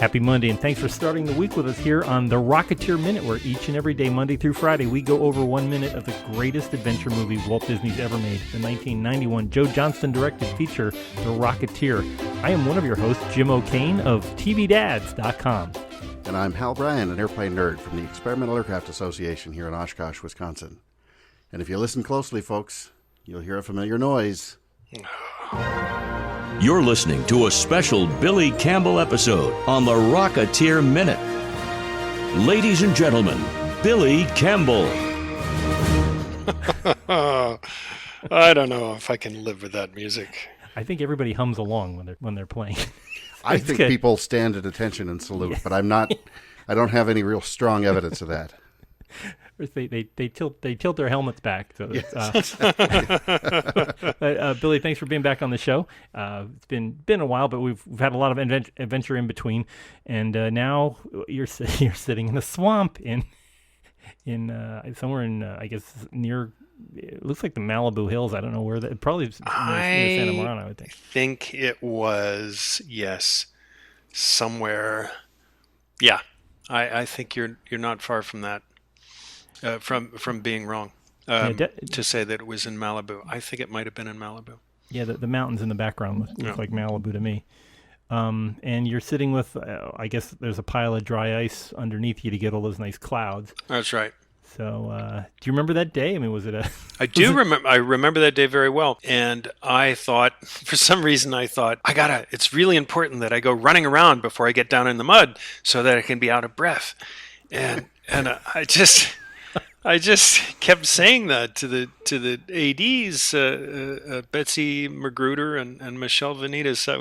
Happy Monday, and thanks for starting the week with us here on the Rocketeer Minute, where each and every day, Monday through Friday, we go over 1 minute of the greatest adventure movie Walt Disney's ever made, the 1991 Joe Johnston-directed feature, The Rocketeer. I am one of your hosts, Jim O'Kane of TVDads.com. And I'm Hal Bryan, an airplane nerd from the Experimental Aircraft Association here in Oshkosh, Wisconsin. And if you listen closely, folks, you'll hear a familiar noise. You're listening to a special Billy Campbell episode on the Rocketeer Minute. Ladies and gentlemen, Billy Campbell. I don't know if I can live with that music. I think everybody hums along when they're playing. I think good. People stand at attention and salute, but I don't have any real strong evidence of that. They tilt their helmets back. So Yes. Billy, thanks for being back on the show. It's been a while, but we've had a lot of adventure in between, and now you're sitting in a swamp in somewhere in I guess near. It looks like the Malibu Hills. I don't know where that. Probably near Santa Monica, I would think. I think it was somewhere. Yeah, I think you're not far from that. From being wrong to say that it was in Malibu. I think it might have been in Malibu. Yeah, the mountains in the background look like Malibu to me. And you're sitting with, I guess there's a pile of dry ice underneath you to get all those nice clouds. That's right. So do you remember that day? I mean, was it a... I do remember. I remember that day very well. And I thought, for some reason, it's really important that I go running around before I get down in the mud so that I can be out of breath. And I just kept saying that to the ADs, Betsy Magruder and Michelle Vanitas. I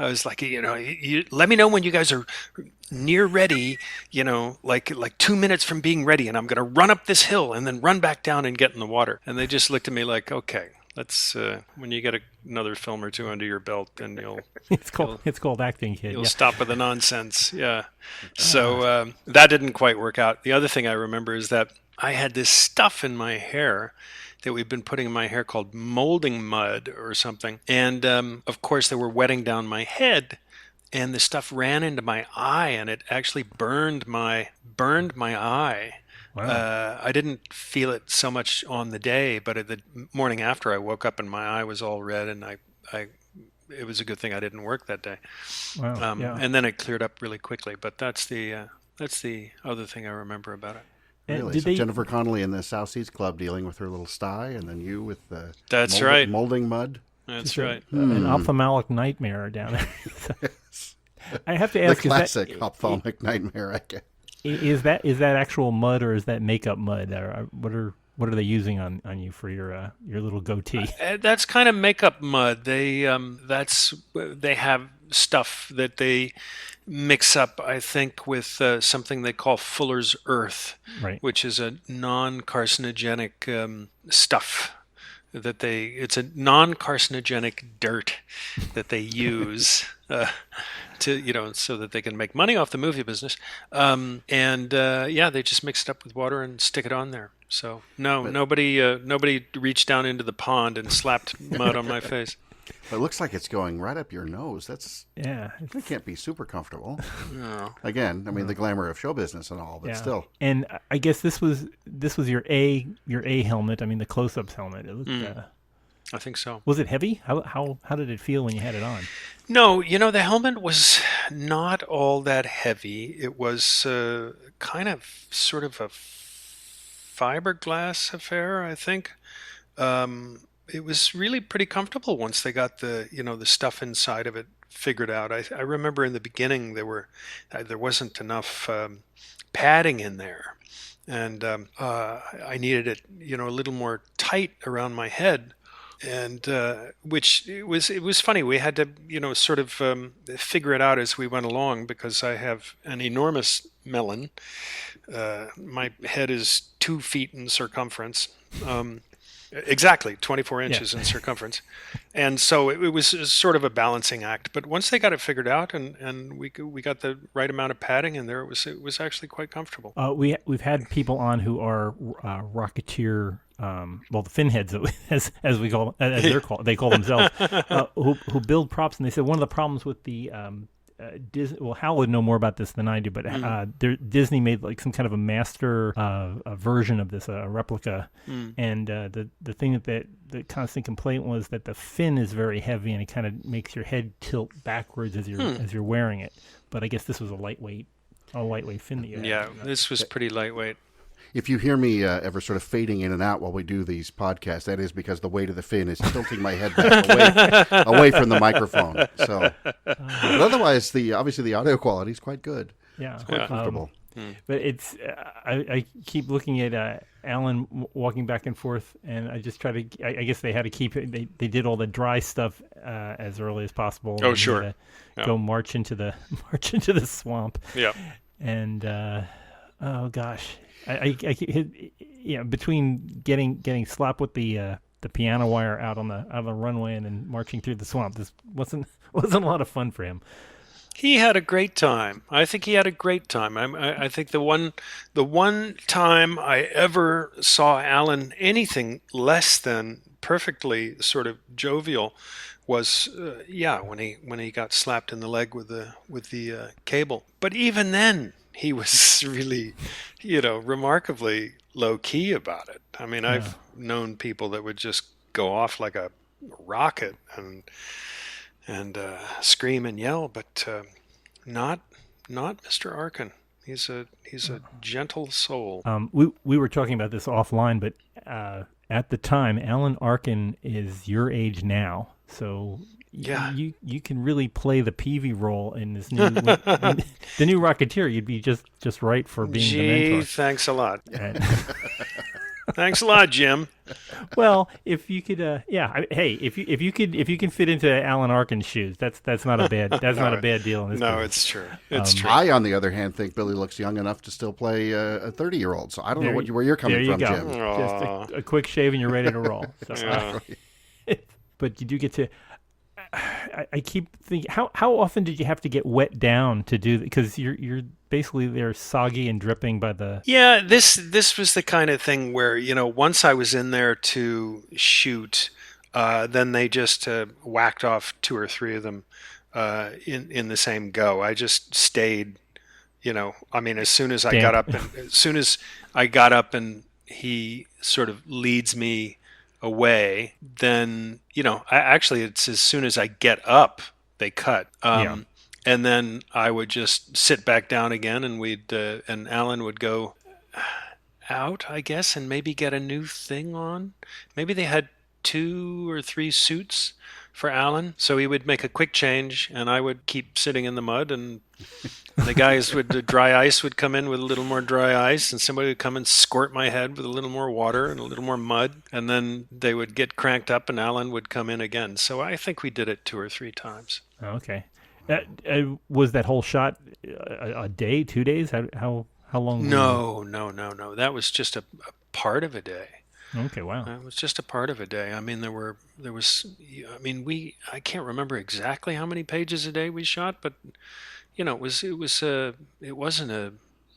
was like, you let me know when you guys are near ready, like 2 minutes from being ready, and I'm going to run up this hill and then run back down and get in the water. And they just looked at me like, okay, let's when you get another film or two under your belt, then you'll it's called acting, kid. You'll stop with the nonsense. Yeah. So that didn't quite work out. The other thing I remember is that I had this stuff in my hair that we've been putting in my hair called molding mud or something. And of course, they were wetting down my head, and the stuff ran into my eye, and it actually burned my eye. Wow. I didn't feel it so much on the day, but the morning after, I woke up and my eye was all red, and it was a good thing I didn't work that day. Wow. And then it cleared up really quickly. But that's the other thing I remember about it. Really? So Jennifer Connelly in the South Seas Club dealing with her little sty, and then you with the molding mud? That's right. An ophthalmic nightmare down there. I have to ask, the classic ophthalmic nightmare, I guess. Is that actual mud, or is that makeup mud? What are they using on you for your little goatee? That's kind of makeup mud. They have stuff that they mix up, I think, with something they call Fuller's Earth, right, which is a non-carcinogenic stuff. It's a non-carcinogenic dirt that they use so that they can make money off the movie business. They just mix it up with water and stick it on there. So nobody reached down into the pond and slapped mud on my face. It looks like it's going right up your nose. That can't be super comfortable. No. Again, I mean the glamour of show business and all, but still. And I guess this was your A helmet. I mean the close-ups helmet. It looked, I think so. Was it heavy? How did it feel when you had it on? No, the helmet was not all that heavy. It was kind of sort of a fiberglass affair, I think. It was really pretty comfortable once they got the stuff inside of it figured out. I remember in the beginning there wasn't enough padding in there, and I needed it a little more tight around my head, and which it was funny. We had to sort of figure it out as we went along, because I have an enormous melon. My head is 2 feet in circumference. Exactly, 24 inches in circumference. And so it was sort of a balancing act. But once they got it figured out and we got the right amount of padding in there, it was actually quite comfortable. We've had people on who are Rocketeer, the finheads, as they call themselves, who build props. And they said one of the problems with the Hal would know more about this than I do, but Disney made like some kind of a master a version of this, a replica, and the thing that the constant complaint was that the fin is very heavy and it kind of makes your head tilt backwards as you're wearing it. But I guess this was a lightweight fin that you had. Yeah, this was pretty lightweight. If you hear me ever sort of fading in and out while we do these podcasts, that is because the weight of the fin is tilting my head back away from the microphone. So, but otherwise, obviously the audio quality is quite good. Yeah, it's quite comfortable. But it's I keep looking at Alan walking back and forth, and I just try to. I guess they had to keep it. They did all the dry stuff as early as possible. Oh, sure. Go march into the swamp. Yeah. And oh gosh. I between getting slapped with the piano wire out on the runway and then marching through the swamp, this wasn't a lot of fun for him. He had a great time. I think he had a great time. I think the one time I ever saw Alan anything less than perfectly sort of jovial was when he got slapped in the leg with the cable. But even then, he was really, remarkably low key about it. I mean, I've known people that would just go off like a rocket and scream and yell, but not Mr. Arkin. He's a gentle soul. We were talking about this offline, but at the time, Alan Arkin is your age now, so. Yeah, you can really play the Peavy role in this new the new Rocketeer. You'd be just right for being the mentor. Thanks a lot. Thanks a lot, Jim. Well, if you could, hey, if you can fit into Alan Arkin's shoes, that's not a bad not a bad deal. In this business. It's true. It's true. I, on the other hand, think Billy looks young enough to still play a 30-year-old. So I don't know where you're coming from, go. Jim. Just a quick shave and you're ready to roll. So, but you do get to. I keep thinking, how often did you have to get wet down to do that? Because you're basically they're soggy and dripping by the. Yeah, this was the kind of thing where once I was in there to shoot, then they just whacked off 2 or 3 of them in the same go. I just stayed, I mean, as soon as I got up and he sort of leads me away, then it's as soon as I get up they cut, and then I would just sit back down again, and and Alan would go out, I guess, and maybe get a new thing on. Maybe they had 2 or 3 suits for Alan, so he would make a quick change and I would keep sitting in the mud, and the guys the dry ice would come in with a little more dry ice, and somebody would come and squirt my head with a little more water and a little more mud, and then they would get cranked up and Alan would come in again. So I think we did it 2 or 3 times. Okay. Was that whole shot a day, 2 days? How long? No. That was just a part of a day. Okay, wow. It was just a part of a day. I mean, I can't remember exactly how many pages a day we shot, but it wasn't a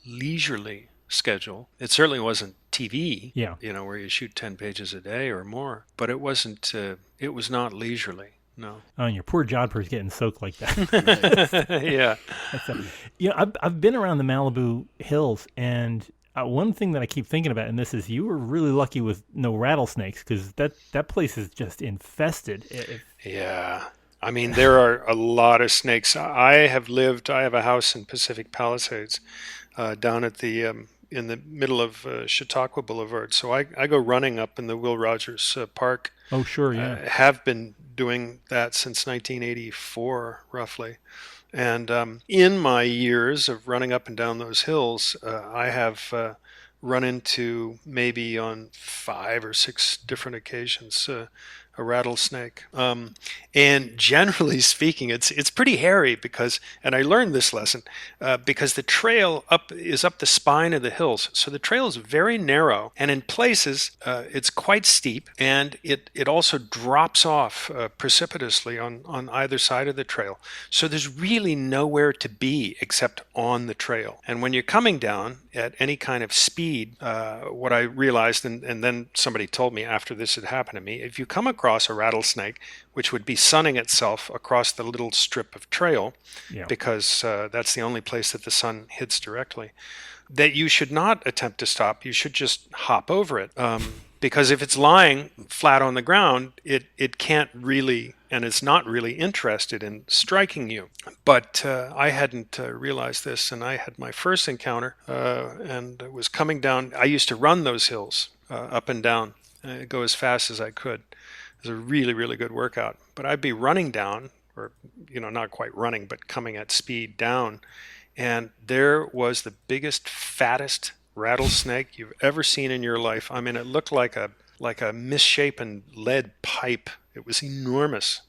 leisurely schedule. It certainly wasn't TV. Yeah. Where you shoot 10 pages a day or more. But it wasn't. It was not leisurely. No. Oh, and your poor jodhpur's getting soaked like that. Yeah. I've been around the Malibu hills, and one thing that I keep thinking about, and this is, you were really lucky with no rattlesnakes, because that place is just infested. Yeah. I mean, there are a lot of snakes. I have a house in Pacific Palisades, down at in the middle of Chautauqua Boulevard. So I go running up in the Will Rogers Park. Oh, sure, yeah. Have been doing that since 1984, roughly. And in my years of running up and down those hills, I have run into, maybe on 5 or 6 different occasions, a rattlesnake. And generally speaking, it's pretty hairy and I learned this lesson, because the trail is up the spine of the hills. So the trail is very narrow, and in places it's quite steep, and it also drops off precipitously on either side of the trail. So there's really nowhere to be except on the trail. And when you're coming down, at any kind of speed, what I realized, and then somebody told me after this had happened to me, if you come across a rattlesnake, which would be sunning itself across the little strip of trail, because that's the only place that the sun hits directly, that you should not attempt to stop. You should just hop over it. Because if it's lying flat on the ground, it can't really, and it's not really interested in striking you. But I hadn't realized this, and I had my first encounter, and it was coming down. I used to run those hills up and down, go as fast as I could. It was a really, really good workout. But I'd be running down, or not quite running, but coming at speed down, and there was the biggest, fattest rattlesnake you've ever seen in your life. I mean, it looked like a misshapen lead pipe. It was enormous,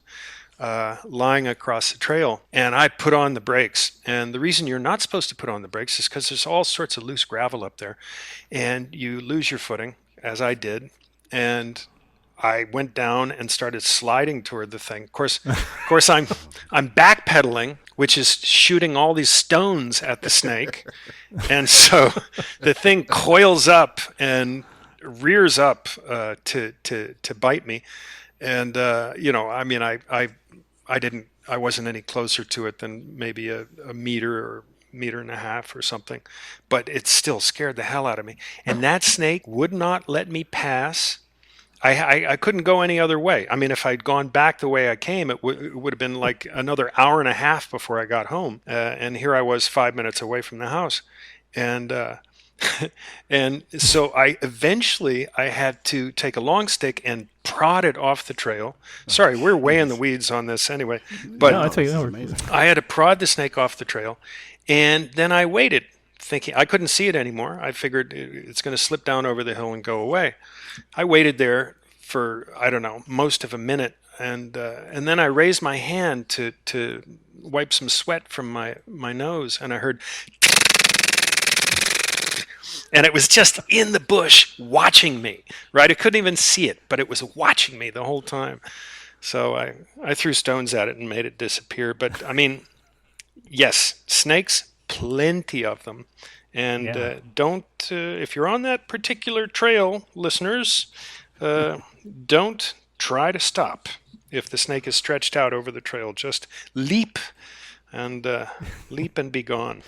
lying across the trail. And I put on the brakes. And the reason you're not supposed to put on the brakes is because there's all sorts of loose gravel up there, and you lose your footing, as I did. And I went down and started sliding toward the thing. Of course, I'm backpedaling, which is shooting all these stones at the snake. And so the thing coils up and rears up to bite me. And I wasn't any closer to it than maybe a meter or meter and a half or something, but it still scared the hell out of me. And that snake would not let me pass. I couldn't go any other way. I mean, if I'd gone back the way I came, it would have been like another hour and a half before I got home. And here I was 5 minutes away from the house. And and so I had to take a long stick and prod it off the trail. Sorry, we're way in the weeds on this anyway. But No, that's amazing. I had to prod the snake off the trail. And then I waited, thinking I couldn't see it anymore. I figured it's going to slip down over the hill and go away. I waited there for, I don't know, most of a minute, and then I raised my hand to wipe some sweat from my nose, and I heard, and it was just in the bush watching me, right? I couldn't even see it, but it was watching me the whole time. So I threw stones at it and made it disappear. But I mean, yes, snakes, plenty of them. And don't, if you're on that particular trail, listeners, don't try to stop. If the snake is stretched out over the trail, just leap and be gone.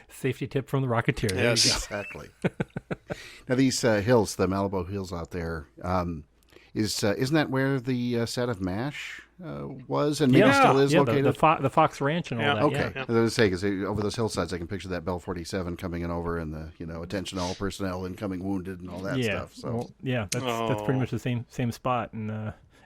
Safety tip from the Rocketeer. There Yes, you go. Exactly. Now these hills, the Malibu hills out there, isn't that where the set of MASH was and maybe still is located? The Fox Ranch and all that. Okay. Yeah. I was going to say, because over those hillsides, I can picture that Bell 47 coming in over and the, attention to all personnel, incoming wounded and all that stuff. So That's pretty much the same spot.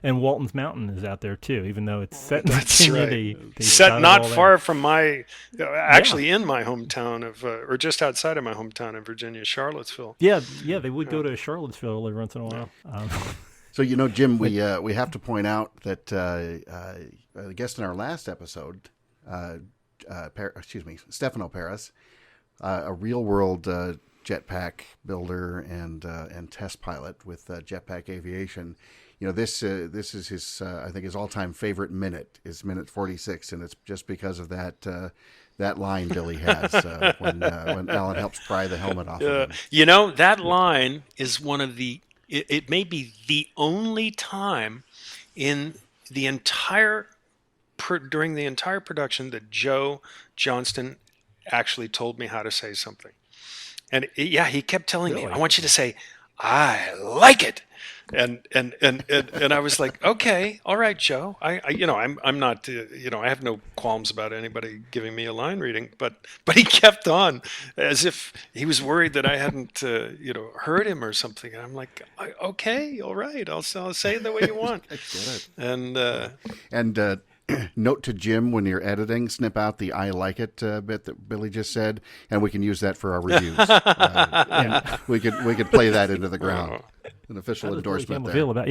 And Walton's Mountain is out there too, even though it's set in Virginia. Right. They set not all far there. from actually in my hometown of, or just outside of my hometown in Virginia, Charlottesville. Yeah, they would go to Charlottesville every once in a while. So, Jim, we have to point out that the guest in our last episode, Stefano Paris, a real-world jetpack builder and test pilot with Jetpack Aviation. This is his I think his all-time favorite minute is minute 46, and it's just because of that line Billy has when Alan helps pry the helmet off of him. That line is one of the. It may be the only time in the entire during the entire production that Joe Johnston actually told me how to say something. And he kept telling me, I want you to say, I like it. And I was like, okay, all right, Joe. I'm not, I have no qualms about anybody giving me a line reading, but he kept on as if he was worried that I hadn't, heard him or something. And I'm like, okay, all right, I'll say it the way you want. I get it. And note to Jim, when you're editing, snip out the "I like it" bit that Billy just said, and we can use that for our reviews. We could play that into the ground. An official endorsement there. Feel about,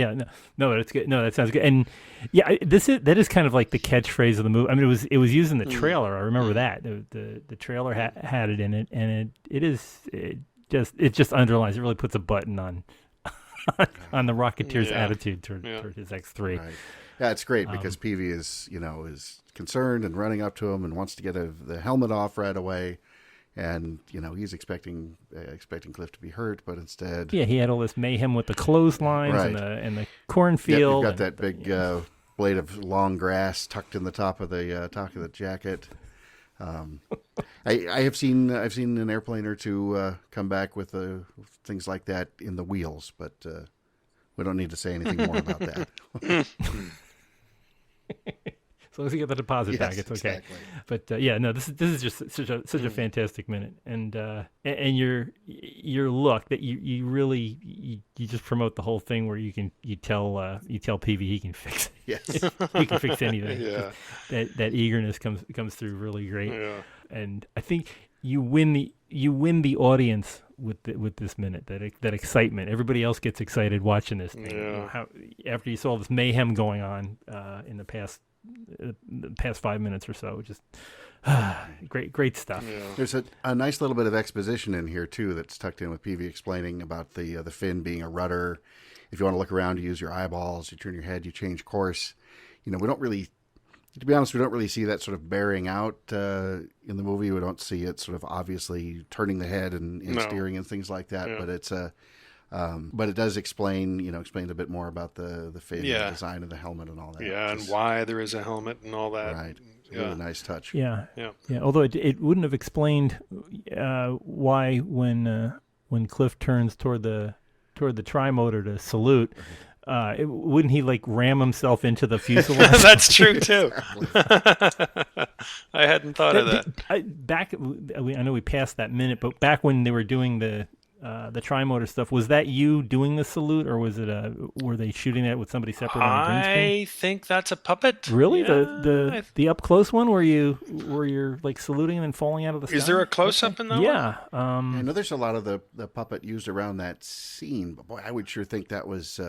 no, that's good. No, that sounds good. And that is kind of like the catchphrase of the movie. I mean, it was used in the trailer. I remember that the trailer had it in it, and it just underlines. It really puts a button on the Rocketeer's attitude toward his X3. Right. Yeah, it's great because Peavy is concerned and running up to him and wants to get the helmet off right away. And he's expecting Cliff to be hurt, but instead, Yeah, he had all this mayhem with the clotheslines Right. and the Yep, cornfield. you've got and- that big blade of long grass tucked in the top of the jacket. I've seen an airplane or two come back with things like that in the wheels, but we don't need to say anything more about that. As long as you get the deposit back, it's okay. Exactly. But no, this is just such a fantastic minute, and your look that you really you just promote the whole thing where you tell Peavy he can fix it. Yes. He can fix anything. Yeah. That eagerness comes through really great, Yeah. and I think you win the audience with this minute, that excitement. Everybody else gets excited watching this thing. Yeah. After you saw this mayhem going on in the past 5 minutes or so, just great stuff. Yeah. There's a nice little bit of exposition in here too that's tucked in with Peavy explaining about the fin being a rudder. If you want to look around, you use your eyeballs, you turn your head, you change course. We don't really, to be honest, we don't really see that sort of bearing out in the movie. We don't see it sort of obviously turning the head and No. steering and things like that. Yeah. But it's but it does explain a bit more about the fin, Yeah. the design of the helmet and all that. Yeah, and Just- why there is a helmet and all that. right, Yeah. really nice touch. Yeah. Yeah. Although it wouldn't have explained why when Cliff turns toward the trimotor to salute, wouldn't he like ram himself into the fuselage? That's true too. I hadn't thought of that. I know we passed that minute, but back when they were doing the trimotor stuff, was that you doing the salute, or was it were they shooting that with somebody separate on the green screen? I think that's a puppet. Really, Yeah, the up close one where you're like saluting and then falling out of the sky? Is there a close up in that one? Yeah. I know there's a lot of the puppet used around that scene, but boy, I would sure think that was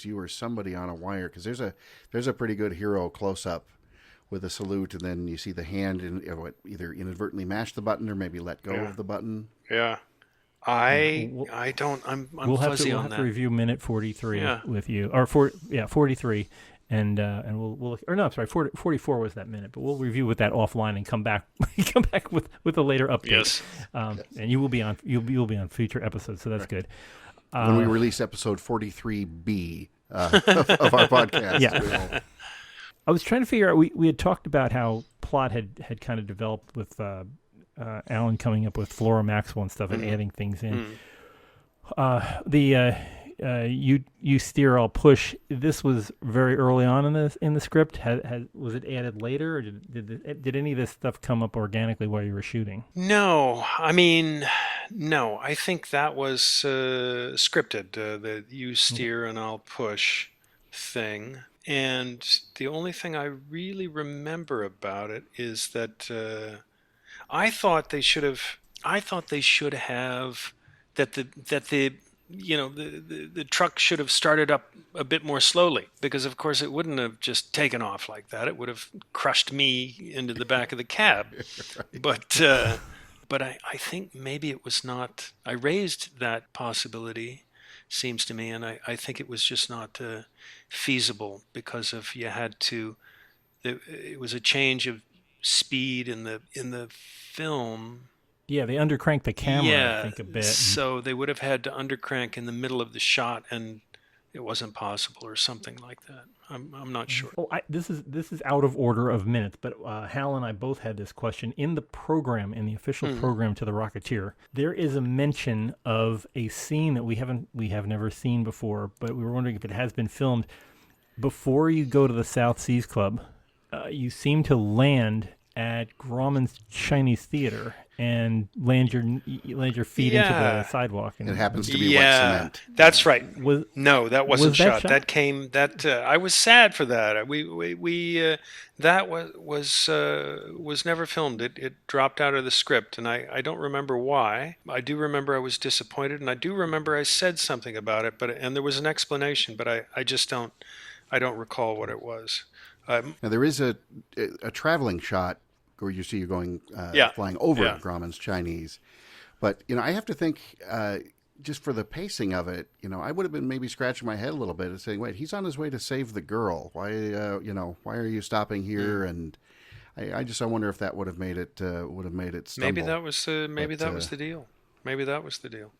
you or somebody on a wire, because there's a pretty good hero close up with a salute, and then you see the hand either inadvertently mash the button or maybe let go Yeah. of the button. Yeah. I don't. I'm we'll have fuzzy to on that. review minute 43 Yeah. with you, or 43, and we'll or no, I'm sorry, 44 was that minute, but we'll review with that offline and come back with a later update. Yes. And you'll be on future episodes, so that's good. When we release episode 43B of our podcast. Yeah. I was trying to figure out. We had talked about how plot had kind of developed with Alan coming up with Flora Maxwell and stuff and adding things in. You steer, I'll push. This was very early on in the script. Was it added later, or did any of this stuff come up organically while you were shooting? No, I mean, no. I think that was scripted. The you steer and I'll push thing. And the only thing I really remember about it is that I thought they should have that the truck should have started up a bit more slowly, because of course it wouldn't have just taken off like that. It would have crushed me into the back of the cab. Right. But I think maybe it was not. I raised that possibility, seems to me, and I think it was just not feasible because of it was a change of speed in the film. Yeah, they undercranked the camera, Yeah, I think, a bit. so they would have had to undercrank in the middle of the shot, and it wasn't possible, or something like that. I'm not sure. Oh, this is out of order of minutes, but Hal and I both had this question in the program, in the official program to the Rocketeer. There is a mention of a scene that we have never seen before, but we were wondering if it has been filmed. Before you go to the South Seas Club, you seem to land at Grauman's Chinese Theater and land your feet into the sidewalk. And It happens to be wet cement. That's right. No, that wasn't was shot. that shot. I was sad for that. We that was never filmed. It dropped out of the script, and I don't remember why. I do remember I was disappointed, and I do remember I said something about it, and there was an explanation, but I just don't recall what it was. Now there is a traveling shot where you see you going flying over Grauman's Chinese, but I have to think just for the pacing of it, I would have been maybe scratching my head a little bit and saying, wait, he's on his way to save the girl. Why are you stopping here? And I wonder if that would have made it stumble. Maybe that was the deal. Maybe that was the deal.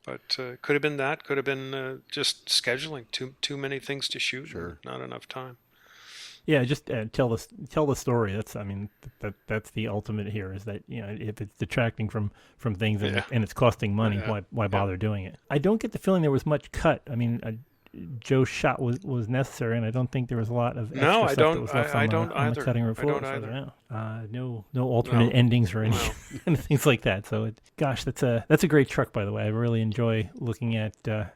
But could have been that. Could have been just scheduling. Too many things to shoot. Sure. Not enough time. Yeah, just tell the story. That's the ultimate here. Is that if it's detracting from things and it's costing money, why bother doing it? I don't get the feeling there was much cut. I mean, Joe's shot was necessary, and I don't think there was a lot of extra stuff that was left on the cutting room floor. I don't either. No alternate endings or any things like that. So, gosh, that's a great truck, by the way. I really enjoy looking at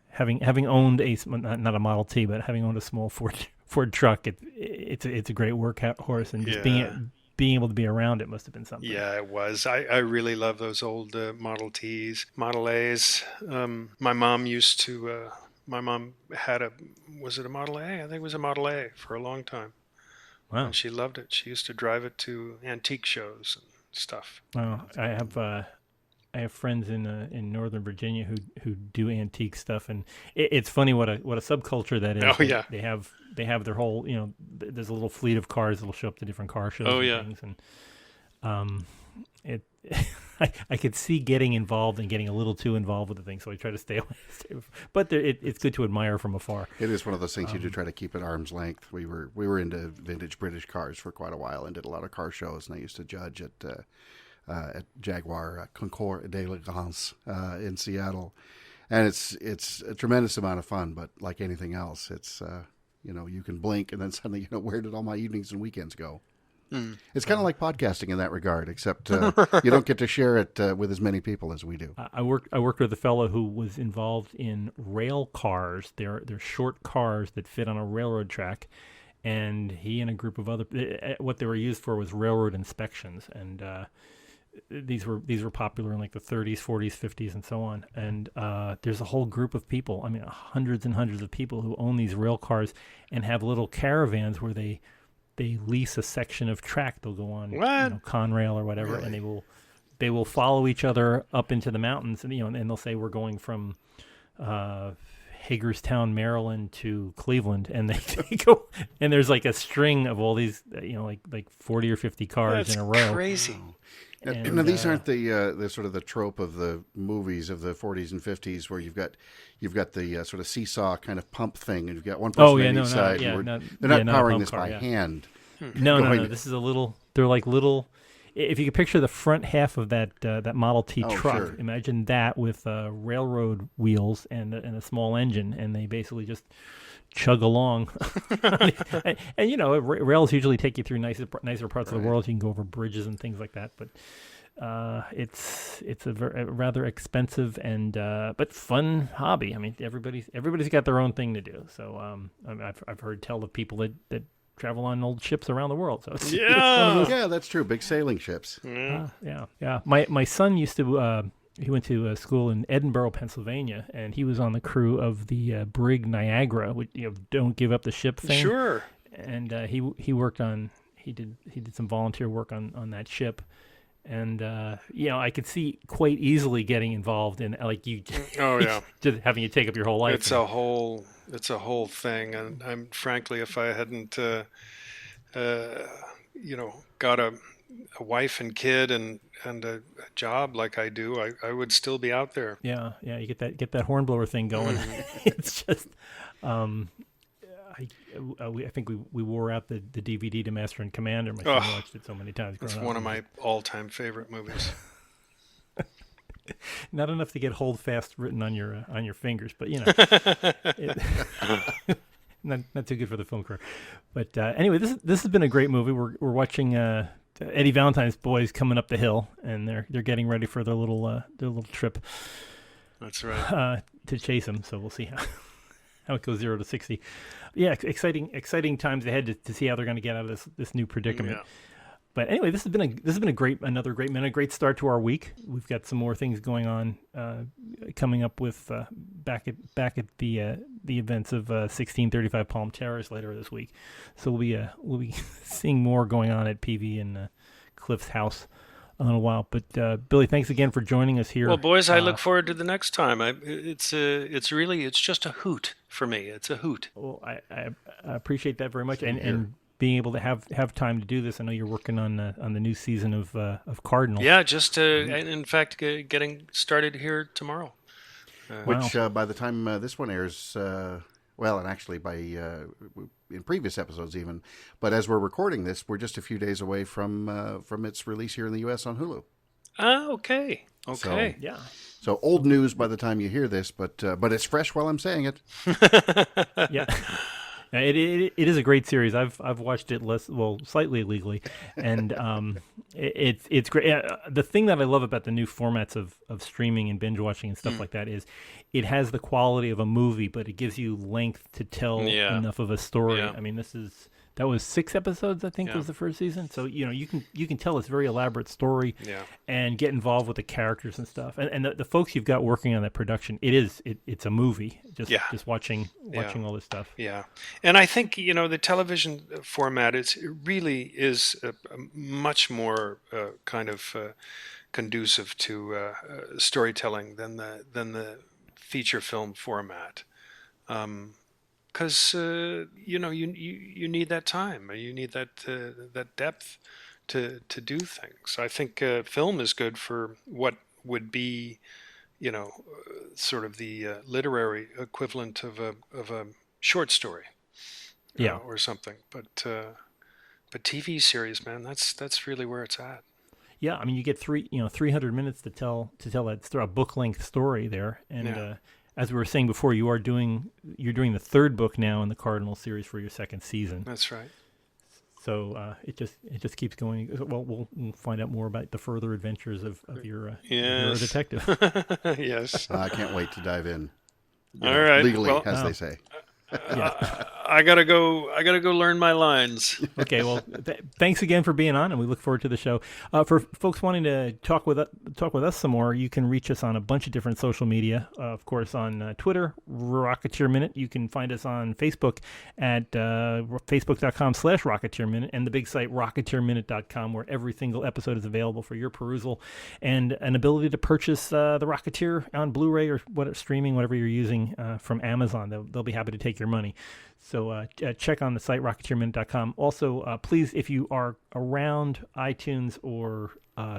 having owned not a Model T, but having owned a small Ford truck. It's a great workhorse, and just being able to be around it must have been something. Yeah, it was. I really love those old Model Ts, Model As. My mom used to. My mom had was it a Model A? I think it was a Model A for a long time. Wow. And she loved it. She used to drive it to antique shows and stuff. Wow. I have friends in Northern Virginia who do antique stuff, and it's funny what a subculture that is. Oh yeah. They have their whole, there's a little fleet of cars that'll show up to different car shows and things, and I could see getting involved and getting a little too involved with the thing, so I try to stay away. But it's good to admire from afar. It is one of those things you do try to keep at arm's length. We were into vintage British cars for quite a while and did a lot of car shows, and I used to judge at Jaguar Concours d'Elegance in Seattle, and it's a tremendous amount of fun. But like anything else, it's you can blink and then suddenly where did all my evenings and weekends go? It's kind of like podcasting in that regard, except you don't get to share it with as many people as we do. I worked with a fellow who was involved in rail cars. They're short cars that fit on a railroad track, and he and a group of other what they were used for was railroad inspections, and these were popular in like the 30s, 40s, 50s, and so on. And there's a whole group of people. I mean, hundreds and hundreds of people who own these rail cars and have little caravans where they lease a section of track. They'll go on Conrail or whatever, Really? and they will follow each other up into the mountains, and and they'll say we're going from Hagerstown, Maryland to Cleveland, and they go, and there's like a string of all these like 40 or 50 cars in a row. That's crazy. Wow. And, now these aren't the sort of the trope of the movies of the 40s and 50s where you've got the sort of seesaw kind of pump thing, and you've got one person on each side. They're not powering this by hand. No. This is a little. They're like little. If you could picture the front half of that Model T truck, sure. Imagine that with railroad wheels and a small engine, and they basically just chug along. and rails usually take you through nicer parts of the world. You can go over bridges and things like that, but it's a rather expensive and but fun hobby. I mean, everybody's got their own thing to do. So I've heard tell of people that travel on old ships around the world. So it's Yeah, that's true. Big sailing ships. Yeah. My son used to. He went to school in Edinburgh, Pennsylvania, and he was on the crew of the brig Niagara, which don't give up the ship thing. Sure. And he worked on he did some volunteer work on that ship, and I could see quite easily getting involved in just having you take up your whole life. It's a whole thing, and I'm frankly, if I hadn't got a wife and kid and a job like I do, I would still be out there. Yeah, you get that hornblower thing going. It's just, I think we wore out the DVD to Master and Commander. My son watched it so many times. It's one of my all-time favorite movies. Not enough to get hold fast written on your fingers, but not too good for the film career. But anyway, this has been a great movie. We're watching Eddie Valentine's boys coming up the hill, and they're getting ready for their little trip. That's right. To chase him. So we'll see how it goes 0 to 60. Yeah, exciting times ahead to see how they're going to get out of this new predicament. Yeah. But anyway, this has been another great minute, great start to our week. We've got some more things going on coming up with back at the events of 1635 Palm Terrace later this week. So we'll be seeing more going on at PV and Cliff's house in a little while. But Billy, thanks again for joining us here. Well, boys, I look forward to the next time. It's just a hoot for me. It's a hoot. Well, I appreciate that very much, and being able to have time to do this. I know you're working on the new season of Cardinal. Yeah, just in fact, getting started here tomorrow. Which by the time this one airs, well, and actually by in previous episodes even, but as we're recording this, we're just a few days away from its release here in the U.S. on Hulu. Ah, okay. So, Yeah. So old news by the time you hear this, but it's fresh while I'm saying it. Yeah. It is a great series. I've watched it slightly illegally, and it's great. The thing that I love about the new formats of streaming and binge watching and stuff like that is it has the quality of a movie, but it gives you length to tell enough of a story. Yeah. I mean, that was 6 episodes, I think, was the first season. So you can tell this very elaborate story and get involved with the characters and stuff. And the folks you've got working on that production, it's a movie. Just watching all this stuff. Yeah, and I think the television format it really is a much more kind of conducive to storytelling than the feature film format. Because you need that time, you need that depth to do things. I think film is good for what would be, sort of the literary equivalent of a short story, or something. But TV series, man, that's really where it's at. Yeah, I mean, you get 300 minutes to tell that a book length story there, and. As we were saying before, you're doing the third book now in the Cardinal series for your second season. That's right. So it just keeps going. Well, we'll find out more about the further adventures of your detective. Yes. I can't wait to dive in. All right. Legally, as they say. I gotta go learn my lines. Okay, well, thanks again for being on, and we look forward to the show. For folks wanting to talk with us some more, you can reach us on a bunch of different social media. Of course, on Twitter, Rocketeer Minute. You can find us on Facebook at facebook.com/Rocketeer Minute, and the big site rocketeerminute.com, where every single episode is available for your perusal, and an ability to purchase the Rocketeer on Blu-ray or streaming, whatever you're using from Amazon. They'll be happy to take your money. So check on the site, rocketeerminute.com. Also, please, if you are around iTunes or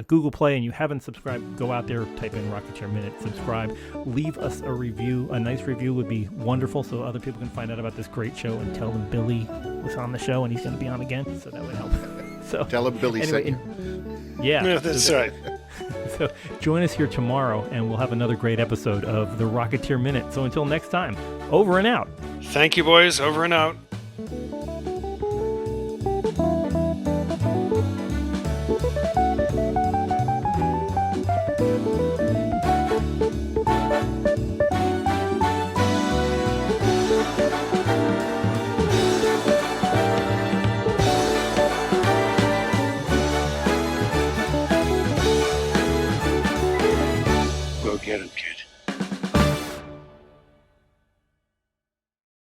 Google Play and you haven't subscribed, go out there, type in Rocketeer Minute, subscribe. Leave us a review. A nice review would be wonderful so other people can find out about this great show and tell them Billy was on the show and he's going to be on again. So that would help. So tell them Billy sent you. Yeah. That's right. So join us here tomorrow, and we'll have another great episode of the Rocketeer Minute. So until next time, over and out. Thank you, boys. Over and out. Go get him, kid.